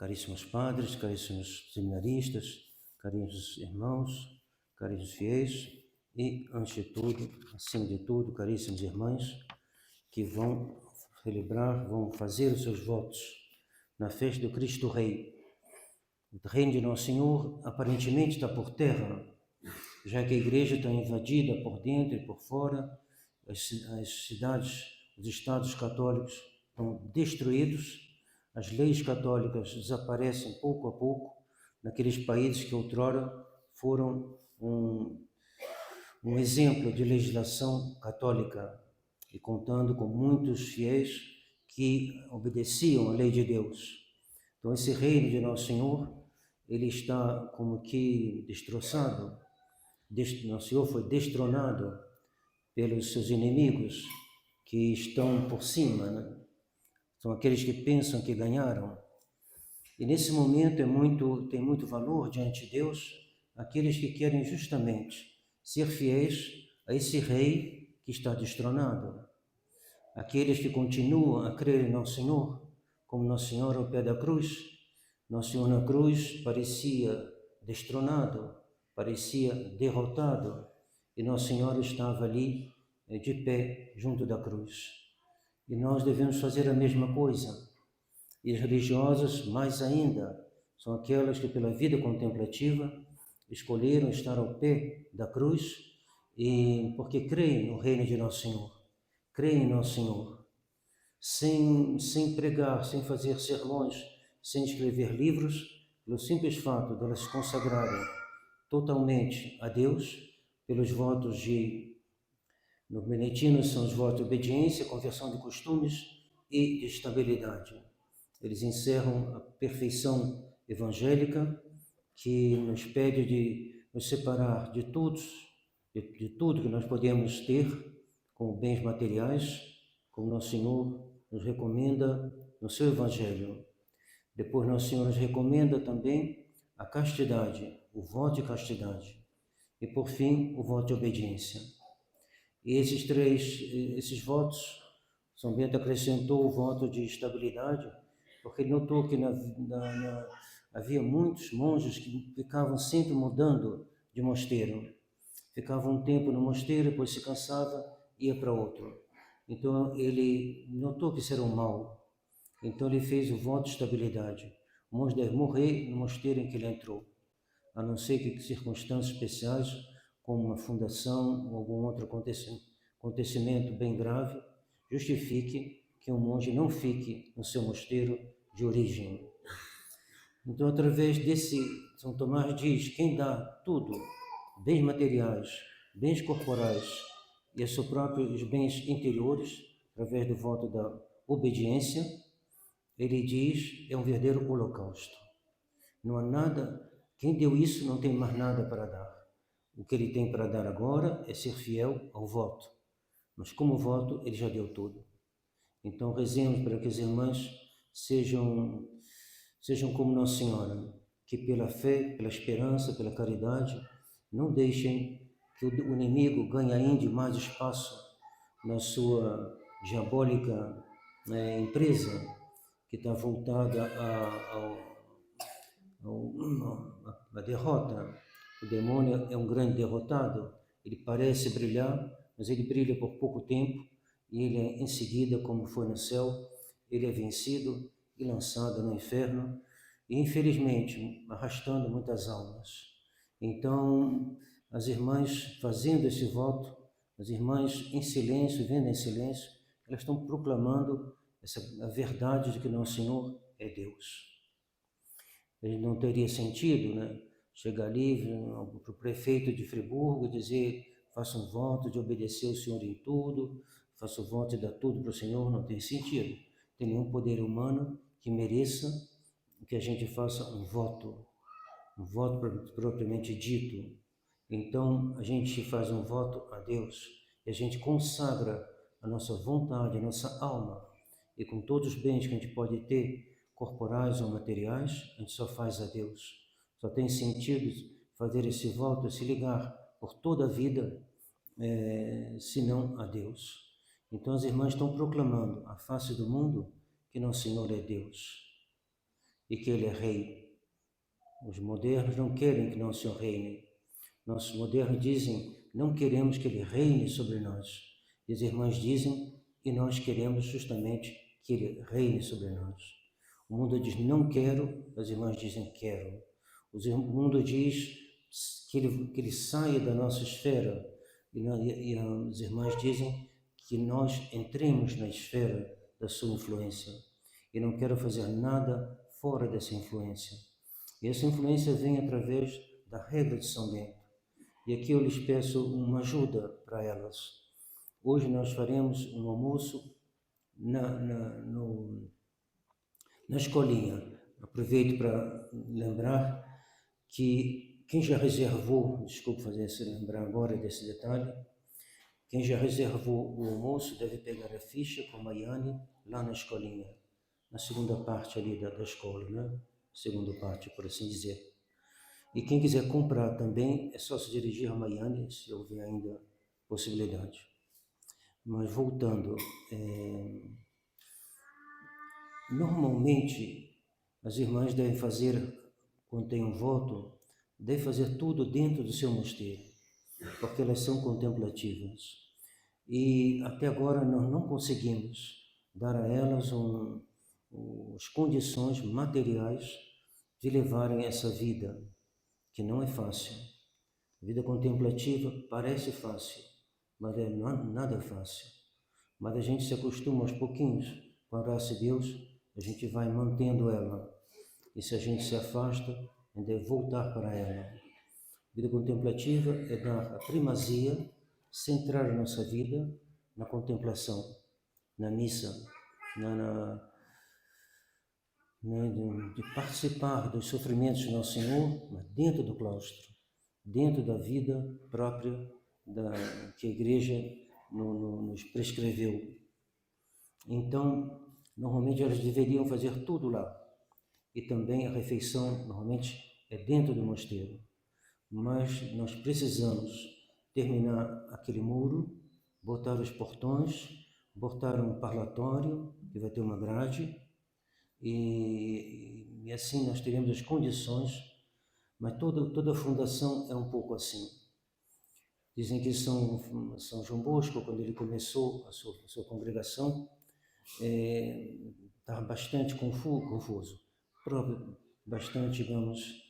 Caríssimos padres, caríssimos seminaristas, caríssimos irmãos, caríssimos fiéis e, antes de tudo, acima de tudo, caríssimas irmãs que vão celebrar, vão fazer os seus votos na festa do Cristo Rei. O reino de Nosso Senhor aparentemente está por terra, já que a igreja está invadida por dentro e por fora, as cidades, os estados católicos estão destruídos, as leis católicas desaparecem pouco a pouco naqueles países que outrora foram um exemplo de legislação católica e contando com muitos fiéis que obedeciam a lei de Deus. Então esse reino de Nosso Senhor, ele está como que destroçado. Nosso Senhor foi destronado pelos seus inimigos que estão por cima, né? São aqueles que pensam que ganharam. E nesse momento tem muito valor diante de Deus aqueles que querem justamente ser fiéis a esse rei que está destronado. Aqueles que continuam a crer em Nosso Senhor, como Nosso Senhor ao pé da cruz. Nosso Senhor na cruz parecia destronado, parecia derrotado, e Nosso Senhor estava ali de pé junto da cruz. E nós devemos fazer a mesma coisa. E as religiosas, mais ainda, são aquelas que pela vida contemplativa escolheram estar ao pé da cruz e porque creem no reino de Nosso Senhor, creem em Nosso Senhor, sem pregar, sem fazer sermões, sem escrever livros, pelo simples fato de elas se consagrarem totalmente a Deus, pelos votos no beneditino são os votos de obediência, conversão de costumes e de estabilidade. Eles encerram a perfeição evangélica que nos pede de nos separar de tudo que nós podemos ter como bens materiais, como Nosso Senhor nos recomenda no seu Evangelho. Depois Nosso Senhor nos recomenda também a castidade, o voto de castidade. E por fim, o voto de obediência. E esses votos, São Bento acrescentou o voto de estabilidade, porque ele notou que havia muitos monges que ficavam sempre mudando de mosteiro. Ficava um tempo no mosteiro, depois se cansava, ia para outro. Então ele notou que isso era um mal. Então ele fez o voto de estabilidade. O monge deve morrer no mosteiro em que ele entrou, a não ser que circunstâncias especiais, como uma fundação ou algum outro acontecimento bem grave, justifique que um monge não fique no seu mosteiro de origem. Então, através desse, São Tomás diz, quem dá tudo, bens materiais, bens corporais e os seus próprios bens interiores, através do voto da obediência, ele diz, é um verdadeiro holocausto. Não há nada, quem deu isso não tem mais nada para dar. O que ele tem para dar agora é ser fiel ao voto. Mas como voto, ele já deu tudo. Então rezemos para que as irmãs sejam como Nossa Senhora, que pela fé, pela esperança, pela caridade, não deixem que o inimigo ganhe ainda mais espaço na sua diabólica empresa, que está voltada à derrota. O demônio é um grande derrotado, ele parece brilhar, mas ele brilha por pouco tempo e ele em seguida, como foi no céu, ele é vencido e lançado no inferno e infelizmente arrastando muitas almas. Então, as irmãs fazendo esse voto, as irmãs em silêncio, vivendo em silêncio, elas estão proclamando a verdade de que Nosso Senhor é Deus. Ele não teria sentido, né? Chegar ali para o prefeito de Friburgo e dizer, faça um voto de obedecer ao Senhor em tudo, faça o voto de dar tudo para o Senhor, não tem sentido. Tem nenhum poder humano que mereça que a gente faça um voto propriamente dito. Então, a gente faz um voto a Deus e a gente consagra a nossa vontade, a nossa alma, e com todos os bens que a gente pode ter, corporais ou materiais, a gente só faz a Deus. Só tem sentido fazer esse voto, se ligar por toda a vida, senão a Deus. Então as irmãs estão proclamando à face do mundo que Nosso Senhor é Deus. e que Ele é Rei. Os modernos não querem que nosso Senhor reine. Nossos modernos dizem, não queremos que Ele reine sobre nós. E as irmãs dizem, e nós queremos justamente que Ele reine sobre nós. O mundo diz, não quero, as irmãs dizem, quero. O mundo diz que ele saia da nossa esfera, e as irmãs dizem que nós entremos na esfera da sua influência. E não quero fazer nada fora dessa influência. E essa influência vem através da regra de São Bento. E aqui eu lhes peço uma ajuda para elas. Hoje nós faremos um almoço na escolinha. Aproveito para lembrar que quem já reservou, desculpe fazer se lembrar agora desse detalhe, quem já reservou o almoço deve pegar a ficha com a Maiane lá na escolinha, na segunda parte ali da escola, né? Segunda parte, por assim dizer. E quem quiser comprar também, é só se dirigir a Maiane, se houver ainda possibilidade. Mas voltando, normalmente as irmãs devem fazer, quando tem um voto, devem fazer tudo dentro do seu mosteiro, porque elas são contemplativas. E até agora nós não conseguimos dar a elas as condições materiais de levarem essa vida, que não é fácil. A vida contemplativa parece fácil, mas não é nada fácil. Mas a gente se acostuma aos pouquinhos, com a graça de Deus, a gente vai mantendo ela. E se a gente se afasta, a gente deve voltar para ela. A vida contemplativa é dar a primazia, centrar a nossa vida na contemplação, na missa, de participar dos sofrimentos do nosso Senhor, mas dentro do claustro, dentro da vida própria que a Igreja nos prescreveu. Então, normalmente elas deveriam fazer tudo lá. E também a refeição, normalmente, é dentro do mosteiro. Mas nós precisamos terminar aquele muro, botar os portões, botar um parlatório, que vai ter uma grade, e assim nós teremos as condições, mas toda a fundação é um pouco assim. Dizem que São João Bosco, quando ele começou a sua congregação, estava bastante confuso, bastante, digamos,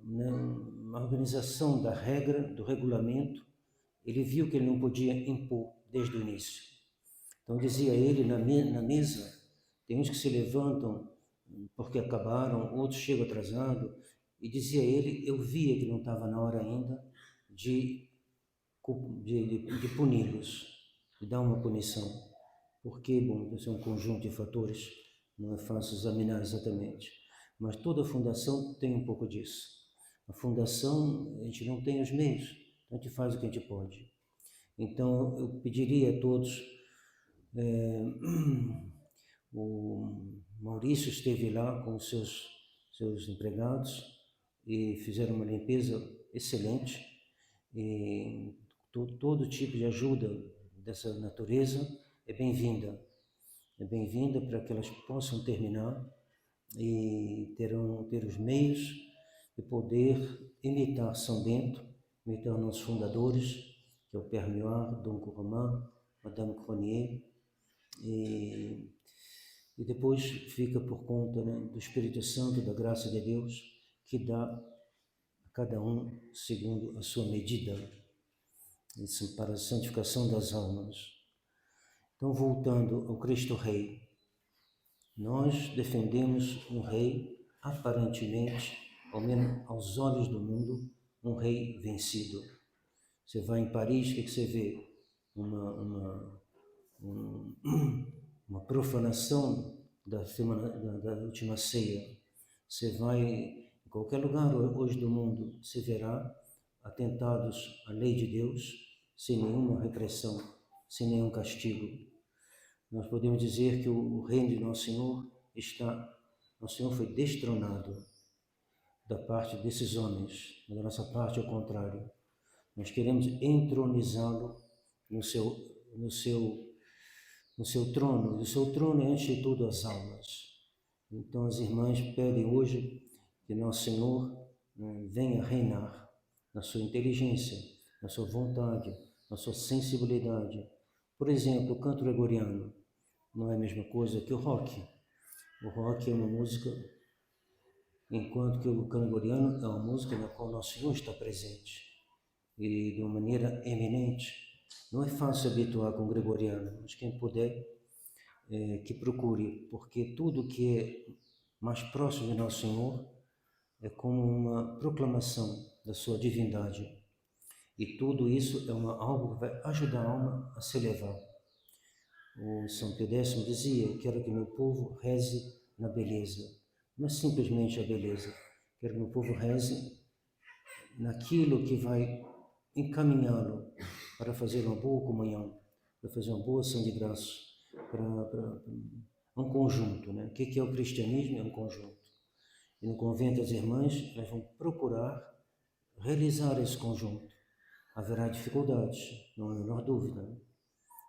na organização da regra, do regulamento. Ele viu que ele não podia impor desde o início. Então dizia ele na mesa, tem uns que se levantam porque acabaram, outros chegam atrasados, e dizia ele, eu via que não estava na hora ainda de puni-los, de dar uma punição. Porque, bom, isso é um conjunto de fatores, não é fácil examinar exatamente. Mas toda fundação tem um pouco disso. A fundação, a gente não tem os meios, então a gente faz o que a gente pode. Então, eu pediria a todos, o Maurício esteve lá com os seus empregados e fizeram uma limpeza excelente, e todo tipo de ajuda dessa natureza é bem-vinda. É bem-vinda para que elas possam terminar e ter os meios de poder imitar São Bento, imitar nossos fundadores, que é o Père Méhoire, Dom Courromin, Madame Cronier, e depois fica por conta, né, do Espírito Santo, da graça de Deus, que dá a cada um segundo a sua medida, isso para a santificação das almas. Então, voltando ao Cristo Rei, nós defendemos um rei, aparentemente, ao menos aos olhos do mundo, um rei vencido. Você vai em Paris, o que você vê? Uma profanação da última ceia. Você vai em qualquer lugar hoje do mundo, você verá atentados à lei de Deus, sem nenhuma repressão, sem nenhum castigo. Nós podemos dizer que o reino de Nosso Senhor Nosso Senhor foi destronado da parte desses homens, da nossa parte ao contrário. Nós queremos entronizá-lo no seu trono. E o seu trono é, antes de tudo, as almas. Então as irmãs pedem hoje que Nosso Senhor venha reinar na sua inteligência, na sua vontade, na sua sensibilidade. Por exemplo, o canto gregoriano não é a mesma coisa que o rock. O rock é uma música, enquanto que o canto gregoriano é uma música na qual Nosso Senhor está presente e de uma maneira eminente. Não é fácil habituar com o gregoriano, mas quem puder, que procure, porque tudo que é mais próximo de Nosso Senhor é como uma proclamação da sua divindade. E tudo isso é algo que vai ajudar a alma a se elevar. O São Pio X dizia: quero que meu povo reze na beleza. Não é simplesmente a beleza. Quero que meu povo reze naquilo que vai encaminhá-lo para fazer uma boa comunhão, para fazer uma boa ação de graça, para um conjunto, né? O que é o cristianismo? É um conjunto. E no convento das irmãs, nós vamos procurar realizar esse conjunto. Haverá dificuldades, não há a menor dúvida. Né?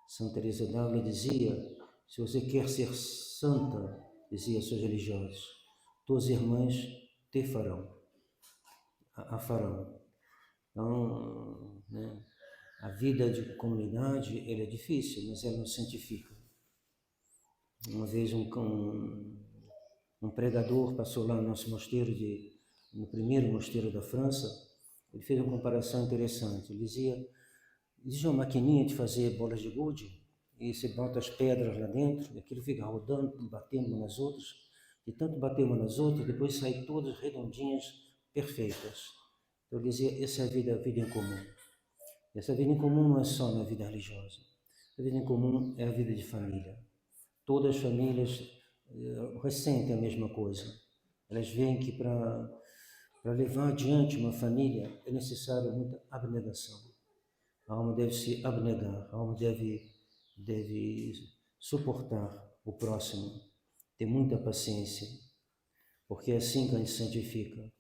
Santa Teresa d'Ávila dizia: se você quer ser santa, dizia aos seus religiosos, tuas irmãs te farão, a farão. Então, né, a vida de comunidade ela é difícil, mas ela nos santifica. Uma vez um pregador passou lá no nosso mosteiro, no primeiro mosteiro da França. Ele fez uma comparação interessante. Ele dizia: existe uma maquininha de fazer bolas de gude, e você bota as pedras lá dentro, e aquilo fica rodando, batendo umas nas outras, e tanto bater uma nas outras, depois saem todas redondinhas, perfeitas. Então ele dizia: essa é a vida em comum. Essa vida em comum não é só na vida religiosa. A vida em comum é a vida de família. Todas as famílias ressentem a mesma coisa. Elas veem que para levar adiante uma família é necessário muita abnegação. A alma deve se abnegar, a alma deve suportar o próximo, ter muita paciência, porque é assim que a gente santifica.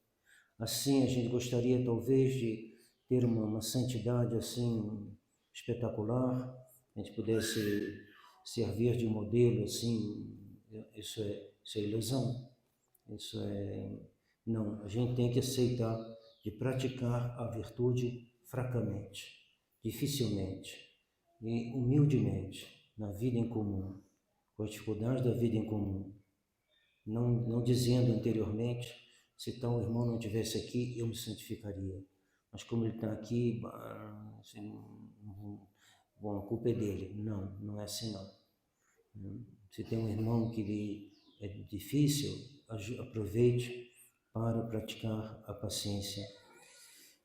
Assim a gente gostaria talvez de ter uma santidade assim espetacular, a gente pudesse servir de modelo assim, isso é ilusão, isso é... Não, a gente tem que aceitar de praticar a virtude fracamente, dificilmente e humildemente, na vida em comum, com as dificuldades da vida em comum, não dizendo anteriormente, se tal irmão não estivesse aqui, eu me santificaria. Mas como ele está aqui, assim, bom, a culpa é dele. Não é assim não. Se tem um irmão que lhe é difícil, aproveite para praticar a paciência.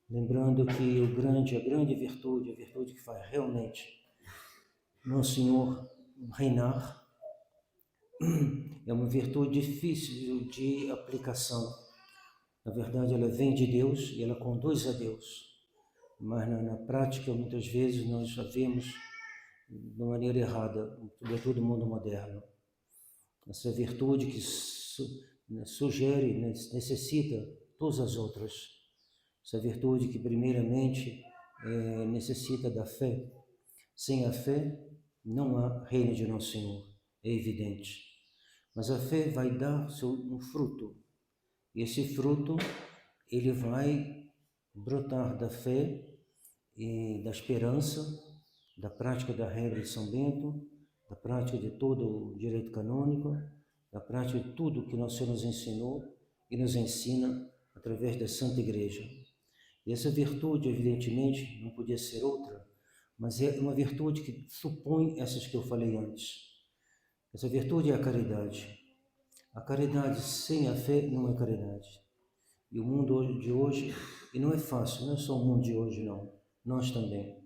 Lembrando que a grande virtude, a virtude que faz realmente Nosso Senhor reinar, é uma virtude difícil de aplicação. Na verdade, ela vem de Deus e ela conduz a Deus. Mas na prática, muitas vezes, nós a vemos de maneira errada, sobretudo no mundo moderno. Essa virtude que sugere, necessita todas as outras. Essa virtude que, primeiramente, necessita da fé. Sem a fé, não há reino de Nosso Senhor, é evidente. Mas a fé vai dar um fruto. E esse fruto, ele vai brotar da fé e da esperança, da prática da regra de São Bento, da prática de todo o direito canônico, da prática de tudo que Nosso Senhor nos ensinou e nos ensina através da Santa Igreja. E essa virtude, evidentemente, não podia ser outra, mas é uma virtude que supõe essas que eu falei antes. Essa virtude é a caridade. A caridade sem a fé não é caridade. E o mundo de hoje, e não é fácil, não é só o mundo de hoje não, nós também.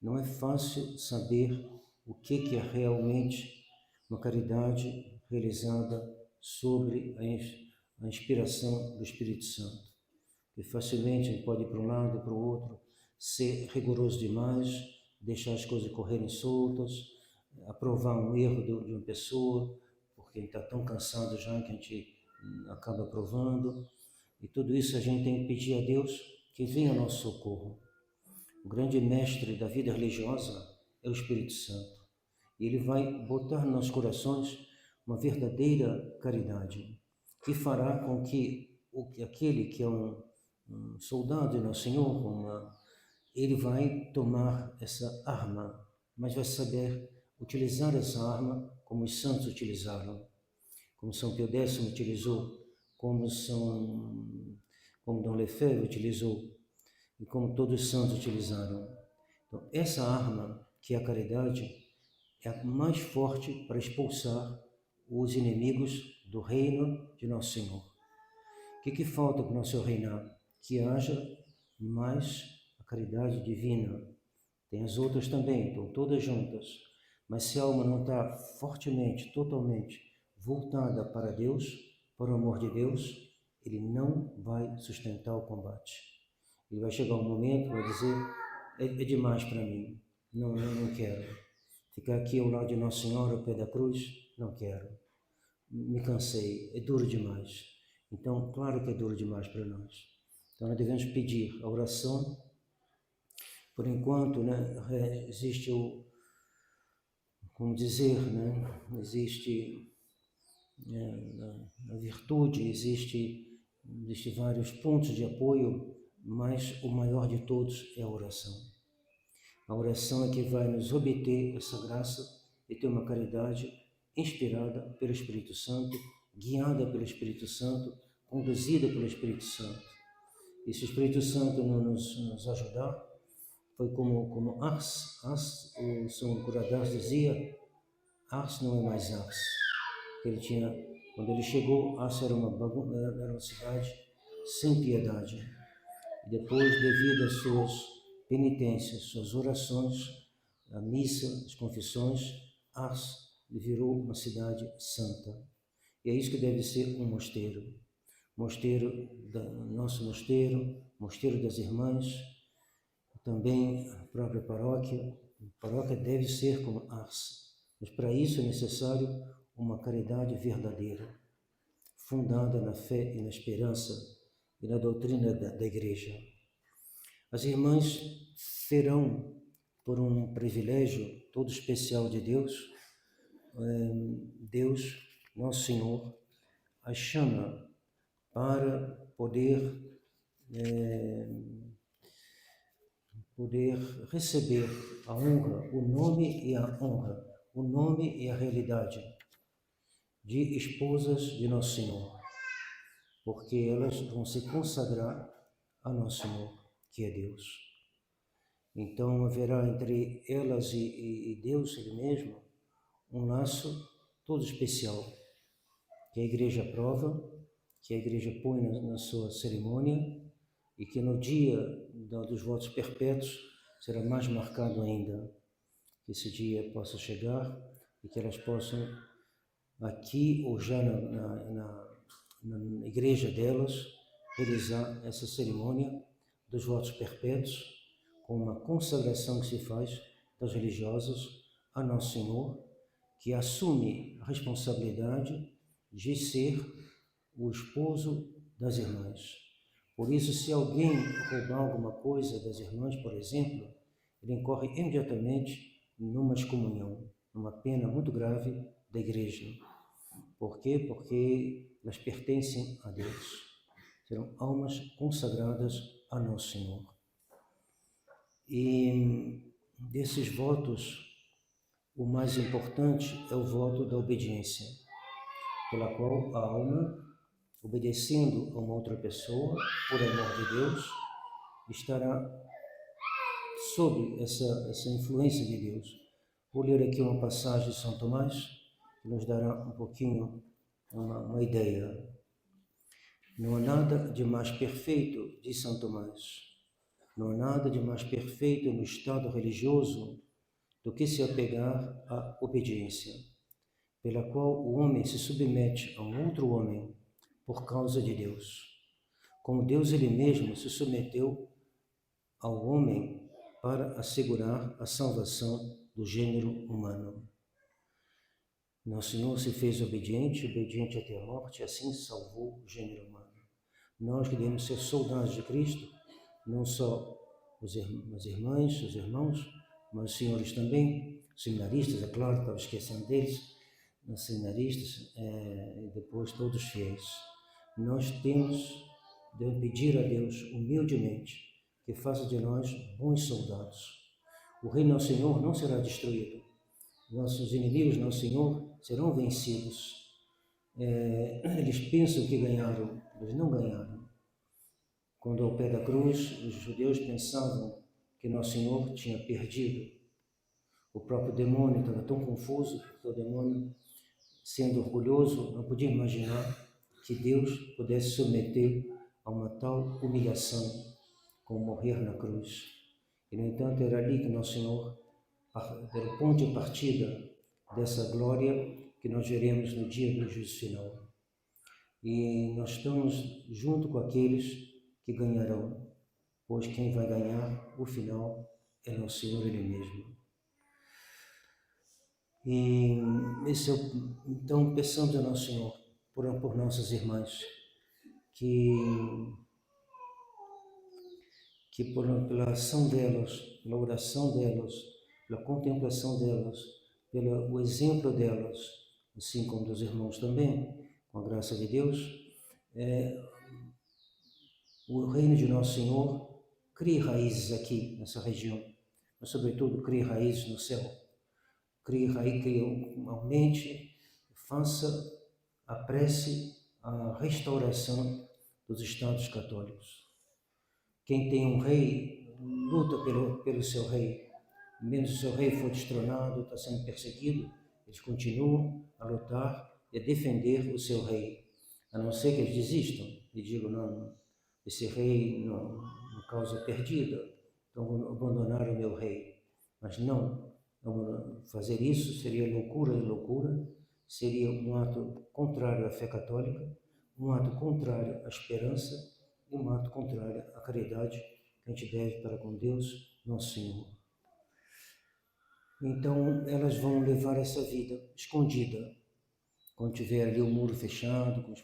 Não é fácil saber o que é realmente uma caridade realizada sobre a inspiração do Espírito Santo. Que facilmente a gente pode ir para um lado e para o outro, ser rigoroso demais, deixar as coisas correrem soltas, aprovar um erro de uma pessoa, porque a gente está tão cansado já que a gente acaba aprovando. E tudo isso a gente tem que pedir a Deus que venha ao nosso socorro. O grande mestre da vida religiosa é o Espírito Santo. E ele vai botar nos nossos corações uma verdadeira caridade, que fará com que aquele que é um soldado de Nosso Senhor, ele vai tomar essa arma, mas vai saber utilizar essa arma como os santos utilizaram, como São Pio X utilizou, como Dom Lefebvre utilizou, e como todos os santos utilizaram. Então, essa arma, que é a caridade, é a mais forte para expulsar os inimigos do reino de Nosso Senhor. O que falta para o nosso reinar? Que haja mais a caridade divina. Tem as outras também, estão todas juntas. Mas se a alma não está fortemente, totalmente voltada para Deus, para o amor de Deus, ele não vai sustentar o combate. Ele vai chegar um momento que vai dizer, é demais para mim, não quero. Ficar aqui ao lado de Nossa Senhora, ao pé da cruz, não quero. Me cansei, é duro demais. Então, claro que é duro demais para nós. Então, nós devemos pedir a oração. Por enquanto, né, existe existe a virtude, existe vários pontos de apoio, mas o maior de todos é a oração. A oração é que vai nos obter essa graça de ter uma caridade inspirada pelo Espírito Santo, guiada pelo Espírito Santo, conduzida pelo Espírito Santo. E se o Espírito Santo não nos ajudar, foi como Ars, o São Curadas dizia, Ars não é mais Ars. Quando ele chegou, Ars era uma cidade sem piedade. E depois, devido às suas penitências, suas orações, a missa, as confissões, Ars virou uma cidade santa. E é isso que deve ser um mosteiro. Nosso mosteiro das irmãs, também a própria paróquia. A paróquia deve ser como Ars. Mas para isso é necessário uma caridade verdadeira, fundada na fé e na esperança e na doutrina da Igreja. As irmãs serão, por um privilégio todo especial de Deus, Nosso Senhor, as chama para poder receber a honra, o nome e a honra, o nome e a realidade de esposas de Nosso Senhor, porque elas vão se consagrar a Nosso Senhor, que é Deus. Então haverá entre elas e Deus, Ele mesmo, um laço todo especial, que a Igreja aprova, que a Igreja põe na sua cerimônia, e que no dia dos votos perpétuos será mais marcado ainda, que esse dia possa chegar e que elas possam, aqui ou já na igreja delas, realizar essa cerimônia dos votos perpétuos, com uma consagração que se faz das religiosas a Nosso Senhor, que assume a responsabilidade de ser o esposo das irmãs. Por isso, se alguém roubar alguma coisa das irmãs, por exemplo, ele incorre imediatamente numa excomunhão, numa pena muito grave da Igreja. Por quê? Porque elas pertencem a Deus. Serão almas consagradas a Nosso Senhor. E desses votos, o mais importante é o voto da obediência, pela qual a alma, obedecendo a uma outra pessoa, por amor de Deus, estará sob essa influência de Deus. Vou ler aqui uma passagem de São Tomás, que nos dará um pouquinho uma ideia. Não há nada de mais perfeito, diz São Tomás, não há nada de mais perfeito no estado religioso do que se apegar à obediência, pela qual o homem se submete a um outro homem por causa de Deus, como Deus Ele mesmo se submeteu ao homem para assegurar a salvação do gênero humano. Nosso Senhor se fez obediente até a morte, e assim salvou o gênero humano. Nós que devemos ser soldados de Cristo, não só as irmãs, os irmãos, mas os senhores também, seminaristas, é claro, estava esquecendo deles, os seminaristas e depois todos os fiéis. Nós temos de pedir a Deus humildemente que faça de nós bons soldados. O reino do Senhor não será destruído. Nossos inimigos, nosso Senhor, serão vencidos. Eles pensam que ganharam, eles não ganharam. Quando ao pé da cruz, os judeus pensavam que nosso Senhor tinha perdido. O próprio demônio estava tão confuso, porque o demônio, sendo orgulhoso, não podia imaginar que Deus pudesse submeter a uma tal humilhação como morrer na cruz. E, no entanto, era ali que nosso Senhor, era o ponto de partida dessa glória que nós veremos no dia do juízo final. E nós estamos junto com aqueles que ganharão, pois quem vai ganhar, o final, é o Senhor Ele mesmo. E então peçamos ao nosso Senhor, por nossas irmãs, que pela ação delas, pela oração delas, pela contemplação delas, pelo exemplo delas, assim como dos irmãos também, com a graça de Deus, o reino de nosso Senhor crie raízes aqui nessa região, mas sobretudo crie raízes no céu. Crie raízes, aumente, faça a prece, a restauração dos Estados católicos. Quem tem um rei, luta pelo seu rei. Mesmo se o seu rei for destronado, está sendo perseguido, eles continuam a lutar e a defender o seu rei. A não ser que eles desistam e digam, não, esse rei não causa perdida, então vou abandonar o meu rei. Mas não, fazer isso seria loucura de loucura, seria um ato contrário à fé católica, um ato contrário à esperança e um ato contrário à caridade que a gente deve para com Deus, nosso Senhor. Então, elas vão levar essa vida escondida. Quando tiver ali o muro fechado,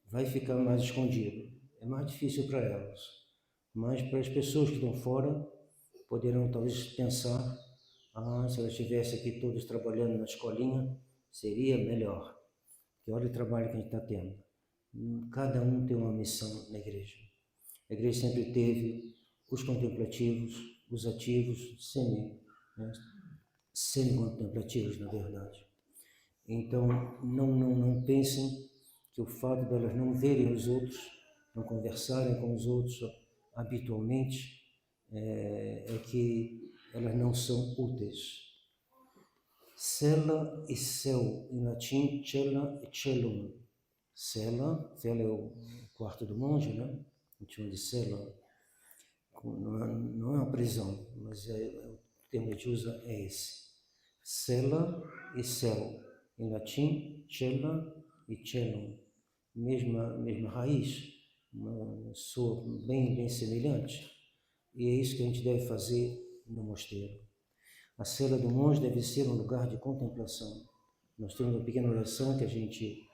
vai ficar mais escondido. É mais difícil para elas. Mas para as pessoas que estão fora, poderão talvez pensar, se elas estivessem aqui todos trabalhando na escolinha, seria melhor. Porque olha o trabalho que a gente está tendo. Cada um tem uma missão na igreja. A igreja sempre teve os contemplativos, os ativos, semi-contemplativos, na verdade. Então, não pensem que o fato de elas não verem os outros, não conversarem com os outros habitualmente, é que elas não são úteis. Cella e céu, em latim, cella e cellum. Cella é o quarto do monge, né? A gente chama de cella. Não é uma prisão, mas o termo que a gente usa é esse. Cella e céu, em latim, cella e cellum. Mesma raiz, uma soa bem semelhante. E é isso que a gente deve fazer no mosteiro. A cela do monge deve ser um lugar de contemplação. Nós temos uma pequena oração que a gente,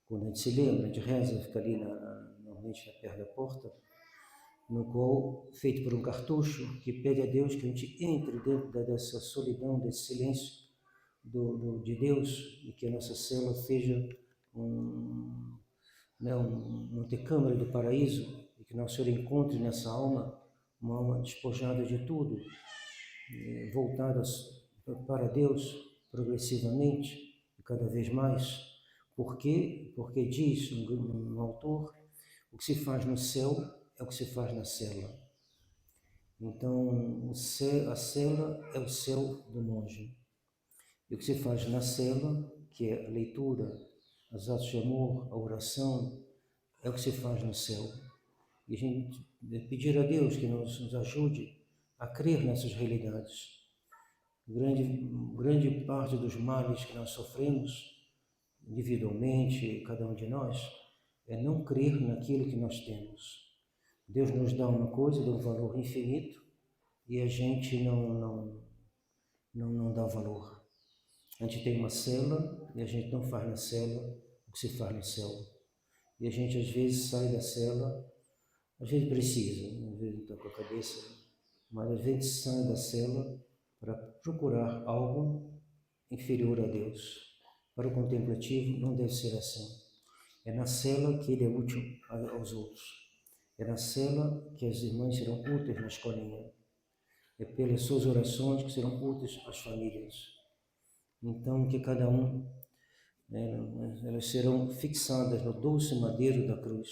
quando a gente se lembra, a gente reza, fica ali normalmente perto da porta, no qual, feito por um cartucho, que pede a Deus que a gente entre dentro dessa solidão, desse silêncio de Deus, e que a nossa cela seja uma antecâmara do paraíso, e que nosso Senhor encontre nessa alma uma alma despojada de tudo, voltada para Deus progressivamente e cada vez mais. Por quê? Porque diz um autor, o que se faz no céu é o que se faz na cela. Então, a cela é o céu do monge. E o que se faz na cela, que é a leitura, os atos de amor, a oração, é o que se faz no céu. E a gente pedir a Deus que nos ajude a crer nessas realidades. Grande parte dos males que nós sofremos, individualmente, cada um de nós, é não crer naquilo que nós temos. Deus nos dá uma coisa de um valor infinito e a gente não dá valor. A gente tem uma cela e a gente não faz na cela o que se faz no céu. E a gente às vezes sai da cela, às vezes precisa, às vezes está com a cabeça, mas às vezes sai da cela para procurar algo inferior a Deus, Para o contemplativo não deve ser assim. É na cela que ele é útil aos outros. É na cela que as irmãs serão úteis na escolinha. É pelas suas orações que serão úteis às famílias. Então, que cada um, elas serão fixadas no doce madeiro da cruz.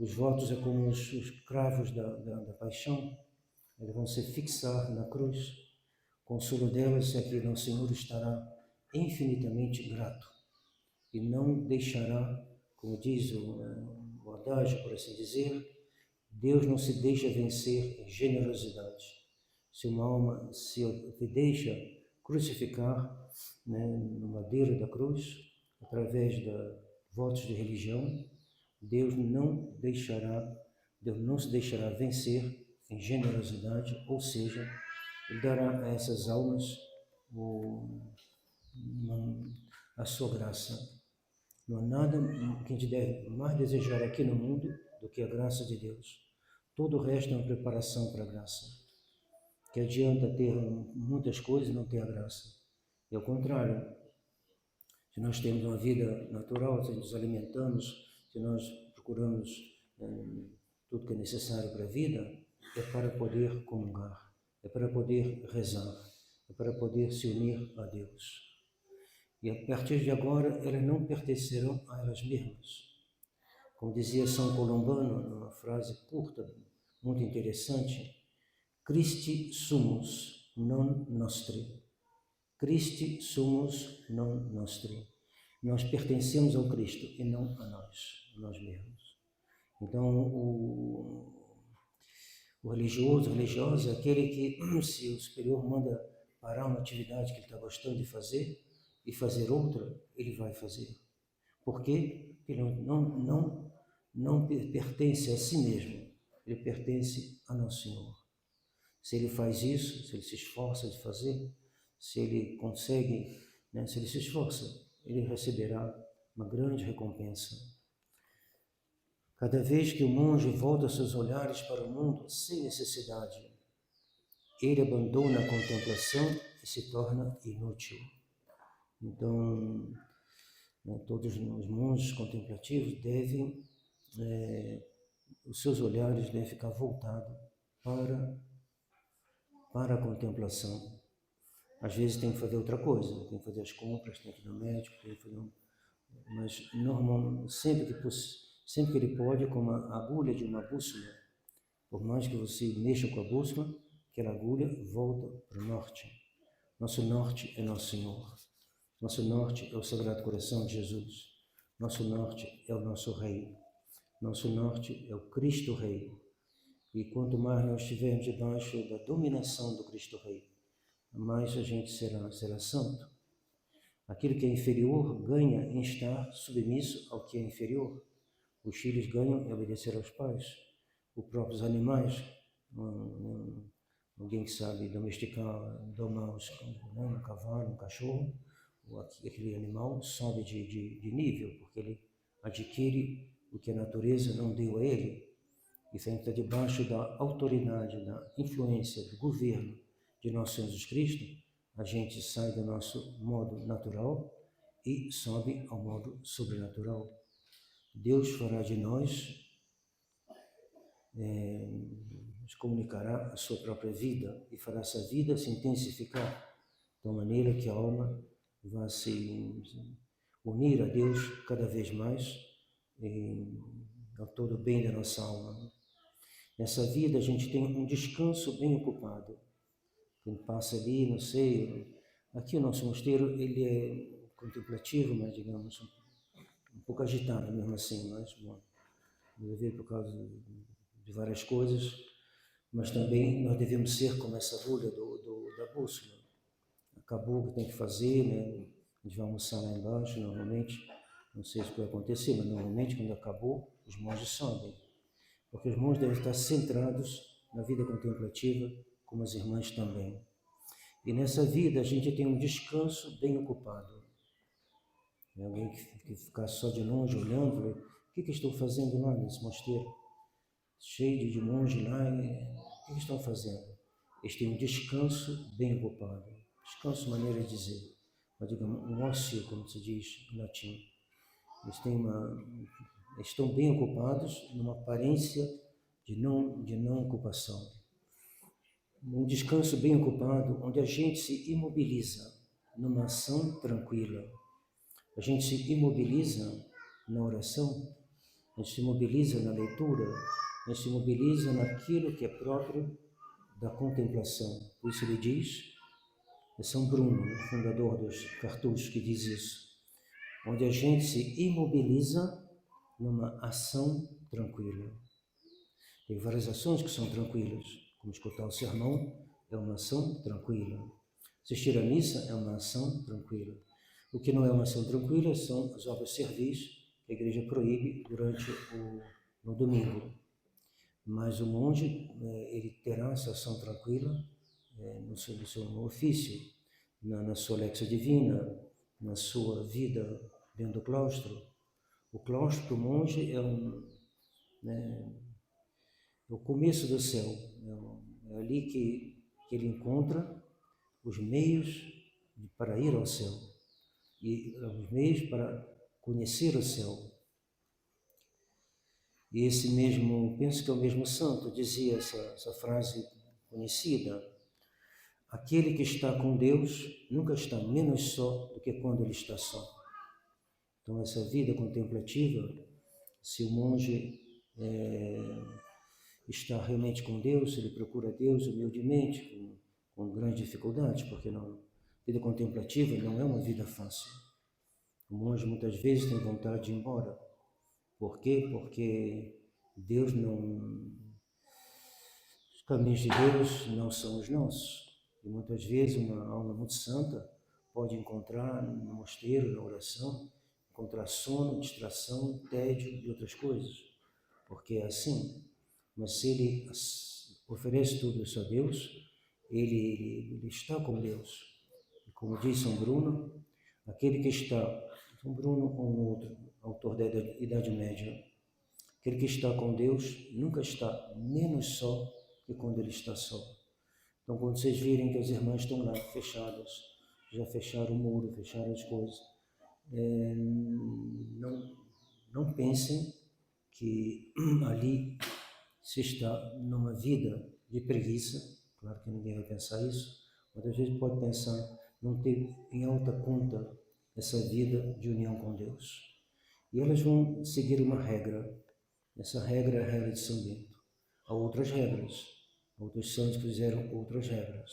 Os votos é como os cravos da paixão. Eles vão se fixar na cruz. Consolo delas é que nosso Senhor estará infinitamente grato e não deixará, como diz o adágio, por assim dizer, Deus não se deixa vencer em generosidade. Se uma alma se deixa crucificar, no madeiro da cruz, através de votos de religião, Deus não se deixará vencer em generosidade, ou seja, Ele dará a essas almas a sua graça. Não há nada que a gente deve mais desejar aqui no mundo do que a graça de Deus. Todo o resto é uma preparação para a graça. Que adianta ter muitas coisas e não ter a graça. E ao contrário, se nós temos uma vida natural, se nos alimentamos, se nós procuramos tudo que é necessário para a vida, é para poder comungar, é para poder rezar, é para poder se unir a Deus. E a partir de agora, elas não pertencerão a elas mesmas. Como dizia São Colombano, numa frase curta, muito interessante, Christi sumus, non nostri. Christi sumus, non nostri. Nós pertencemos ao Cristo e não a nós mesmos. Então, o religioso, a religiosa, é aquele que, se o superior manda parar uma atividade que ele está gostando de fazer e fazer outra, ele vai fazer. Por quê? Porque ele não pertence a si mesmo, ele pertence a Nosso Senhor. Se ele faz isso, se ele se esforça de fazer, se ele consegue, se ele se esforça, ele receberá uma grande recompensa. Cada vez que o monge volta seus olhares para o mundo sem necessidade, ele abandona a contemplação e se torna inútil. Então, todos os monges contemplativos devem, os seus olhares devem ficar voltados para a contemplação. Às vezes tem que fazer outra coisa, tem que fazer as compras, tem que ir no médico, tem que fazer mas normalmente, sempre que ele pode, como a agulha de uma bússola, por mais que você mexa com a bússola, aquela agulha volta para o norte. Nosso norte é Nosso Senhor. Nosso norte é o Sagrado Coração de Jesus. Nosso norte é o nosso Rei. Nosso norte é o Cristo Rei. E quanto mais nós estivermos debaixo da dominação do Cristo Rei, mais a gente será santo. Aquilo que é inferior ganha em estar submisso ao que é inferior. Os filhos ganham em obedecer aos pais. Os próprios animais, alguém que sabe domesticar, domar um cavalo, um cachorro, aquele animal sobe de nível, porque ele adquire o que a natureza não deu a ele. E se a gente está debaixo da autoridade, da influência, do governo de nosso Senhor Jesus Cristo, a gente sai do nosso modo natural e sobe ao modo sobrenatural. Deus fará de nós, nos comunicará a sua própria vida e fará essa vida se intensificar de uma maneira que a alma vai se unir a Deus cada vez mais ao todo bem da nossa alma. Nessa vida a gente tem um descanso bem ocupado. Quem passa ali, não sei, aqui o nosso mosteiro, ele é contemplativo, mas digamos, um pouco agitado mesmo assim, mas bom, deve ver por causa de várias coisas, mas também nós devemos ser como essa agulha da bússola. Acabou o que tem que fazer, a gente vai almoçar lá embaixo, normalmente, não sei se vai acontecer, mas normalmente quando acabou, os monges sobem, porque os monges devem estar centrados na vida contemplativa, como as irmãs também. E nessa vida a gente tem um descanso bem ocupado. Alguém que ficar só de longe olhando, o que estou fazendo lá nesse mosteiro? Cheio de monge lá, o que estão fazendo? Eles têm um descanso bem ocupado. Descanso, maneira de dizer. digamos, um ócio, como se diz em latim. Estão bem ocupados numa aparência de não ocupação. Um descanso bem ocupado, onde a gente se imobiliza numa ação tranquila. A gente se imobiliza na oração, a gente se imobiliza na leitura, a gente se imobiliza naquilo que é próprio da contemplação. Por isso ele diz, é São Bruno, o fundador dos cartuchos, que diz isso, onde a gente se imobiliza numa ação tranquila. Tem várias ações que são tranquilas, como escutar o sermão é uma ação tranquila. Assistir à missa é uma ação tranquila. O que não é uma ação tranquila são as obras servis que a igreja proíbe no domingo. Mas o monge, ele terá essa ação tranquila no seu ofício, na sua lexa divina, na sua vida dentro do claustro. O claustro, o monge, é o começo do céu. É ali que ele encontra os meios para ir ao céu e os meios para conhecer o céu. E esse mesmo, penso que é o mesmo santo, dizia essa frase conhecida: aquele que está com Deus nunca está menos só do que quando ele está só. Então, essa vida contemplativa, se o monge está realmente com Deus, ele procura Deus humildemente, com grande dificuldade, porque não, vida contemplativa não é uma vida fácil. O monge muitas vezes tem vontade de ir embora. Por quê? Porque Deus não... Os caminhos de Deus não são os nossos. E muitas vezes uma alma muito santa pode encontrar no mosteiro, na oração, encontrar sono, distração, tédio e outras coisas. Porque é assim. Mas se ele oferece tudo isso a Deus, ele está com Deus. E como diz São Bruno, aquele que está... São Bruno, um outro autor da Idade Média, aquele que está com Deus nunca está menos só que quando ele está só. Então, quando vocês virem que as irmãs estão lá fechadas, já fecharam o muro, fecharam as coisas, não pensem que ali se está numa vida de preguiça. Claro que ninguém vai pensar isso, mas às vezes pode pensar não ter em alta conta essa vida de união com Deus. E elas vão seguir uma regra. Essa regra é a regra de São Bento. Há outras regras. Outros santos fizeram outras regras.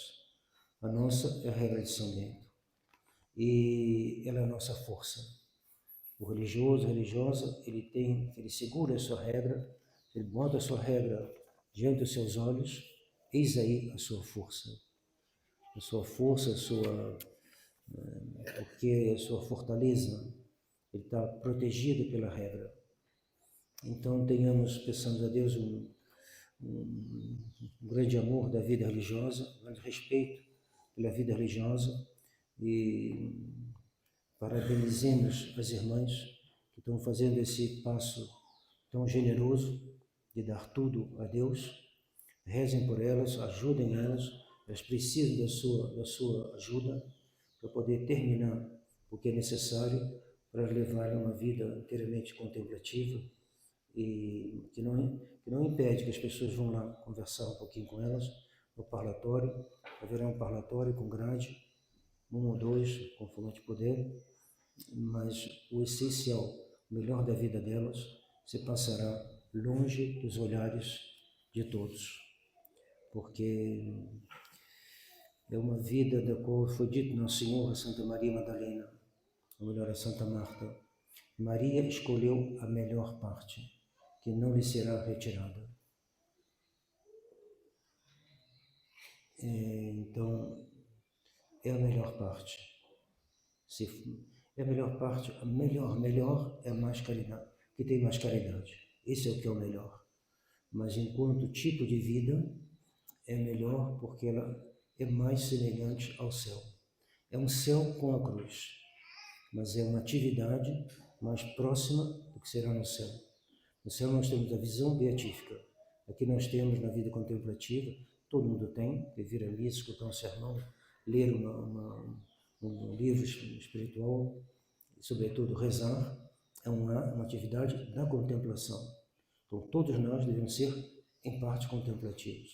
A nossa é a regra de São Bento. E ela é a nossa força. O religioso, a religiosa, ele segura a sua regra, ele bota a sua regra diante dos seus olhos, eis aí a sua força. A sua força, a sua fortaleza, ele está protegido pela regra. Então peçamos a Deus um grande amor da vida religiosa, um grande respeito pela vida religiosa e parabenizemos as irmãs que estão fazendo esse passo tão generoso de dar tudo a Deus. Rezem por elas, ajudem elas precisam da sua ajuda para poder terminar o que é necessário para levar uma vida inteiramente contemplativa e que não impede que as pessoas vão lá conversar um pouquinho com elas no parlatório. Haverá um parlatório com grade, 1 ou 2, conforme puder, mas o essencial, o melhor da vida delas, se passará longe dos olhares de todos, porque é uma vida da qual foi dito Nosso Senhor a Santa Maria Madalena, ou melhor, a Santa Marta: Maria escolheu a melhor parte, que não lhe será retirada. Então, é a melhor parte. É a melhor parte, a melhor é a mais caridade, que tem mais caridade. Esse é o que é o melhor. Mas enquanto tipo de vida, é melhor porque ela é mais semelhante ao céu. É um céu com a cruz, mas é uma atividade mais próxima do que será no céu. No céu nós temos a visão beatífica. Aqui nós temos na vida contemplativa, todo mundo tem, que vir ali, escutar um sermão, ler no livro espiritual, sobretudo rezar, é uma atividade da contemplação. Então, todos nós devemos ser, em parte, contemplativos.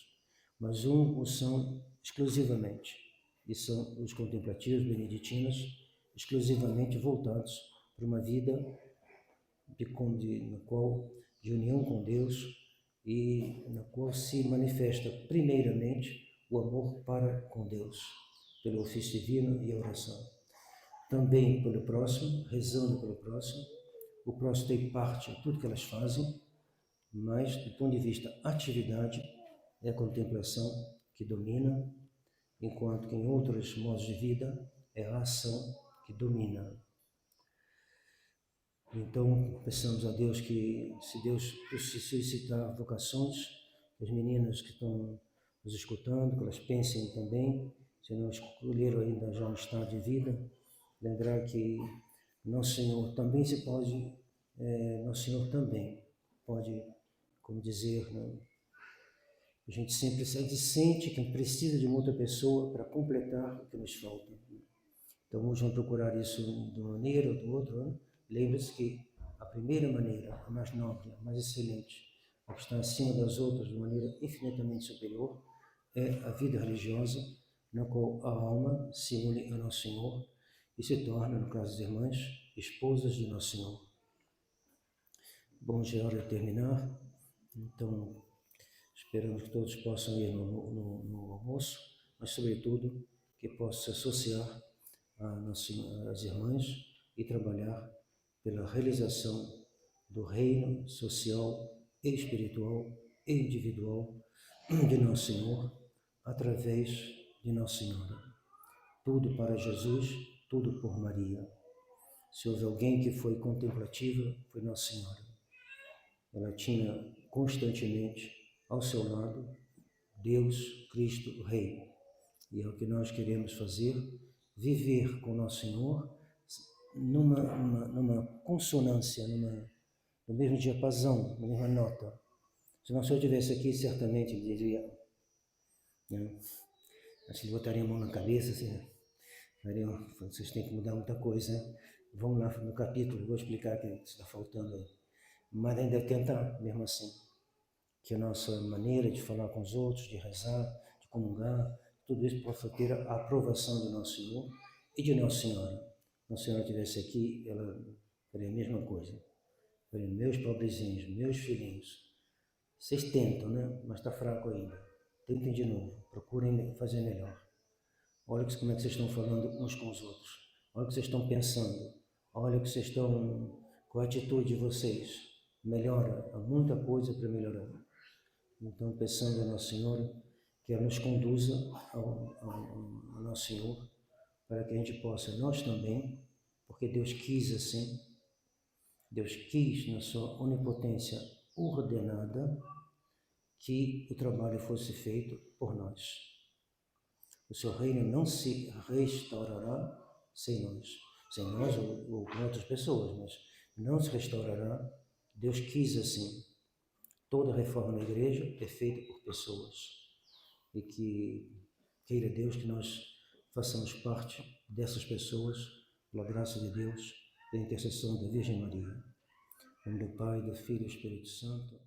Mas o são exclusivamente, e são os contemplativos beneditinos, exclusivamente voltados para uma vida de união com Deus e na qual se manifesta primeiramente o amor para com Deus, pelo ofício divino e a oração. Também pelo próximo, rezando pelo próximo. O próximo tem parte em tudo que elas fazem, mas do ponto de vista atividade, é a contemplação que domina, enquanto que em outros modos de vida é a ação que domina. Então, peçamos a Deus que, se Deus suscitar vocações, as meninas que estão nos escutando, que elas pensem também, se não escolheram ainda já um estado de vida, lembrar que Nosso Senhor também Nosso Senhor também pode, como dizer, né? A gente sente que precisa de uma outra pessoa para completar o que nos falta. Então, vamos procurar isso de uma maneira ou do outro, né? Lembre-se que a primeira maneira, a mais nobre, a mais excelente, a que está acima das outras de maneira infinitamente superior, é a vida religiosa, na qual a alma se une a Nosso Senhor e se torna, no caso das irmãs, esposas de Nosso Senhor. Bom, já é hora de terminar, então esperamos que todos possam ir no almoço, mas sobretudo que possam se associar às irmãs e trabalhar pela realização do reino social e espiritual e individual de Nosso Senhor, através de Nossa Senhora. Tudo para Jesus, tudo por Maria. Se houve alguém que foi contemplativa, foi Nossa Senhora. Ela tinha constantemente ao seu lado Deus, Cristo, Rei. E é o que nós queremos fazer, viver com Nosso Senhor numa consonância, no mesmo diapasão, na mesma nota. Se Nosso Senhor estivesse aqui, certamente ele diria, né? Acho que ele botaria a mão na cabeça, assim, vocês têm que mudar muita coisa, né? Vamos lá no capítulo, vou explicar o que está faltando aí. Mas ainda tentar, mesmo assim, que a nossa maneira de falar com os outros, de rezar, de comungar, tudo isso possa ter a aprovação de Nosso Senhor e de Nossa Senhora. Nossa Senhora estivesse aqui, ela faria a mesma coisa. Faria, meus pobrezinhos, meus filhinhos, vocês tentam, né? Mas está fraco ainda. Tentem de novo, procurem fazer melhor. Olha como é que vocês estão falando uns com os outros. Olha o que vocês estão pensando. Olha o que vocês estão, com a atitude de vocês. Melhora, há muita coisa para melhorar. Então, peçando a Nossa Senhora que ela nos conduza ao Nosso Senhor, para que a gente possa, nós também, porque Deus quis assim, Deus quis na sua onipotência ordenada que o trabalho fosse feito por nós. O seu reino não se restaurará sem nós ou com outras pessoas, mas não se restaurará. Deus quis assim. Toda reforma na igreja é feita por pessoas. E que queira Deus que nós façamos parte dessas pessoas, pela graça de Deus, pela intercessão da Virgem Maria. Em nome do Pai, do Filho e do Espírito Santo.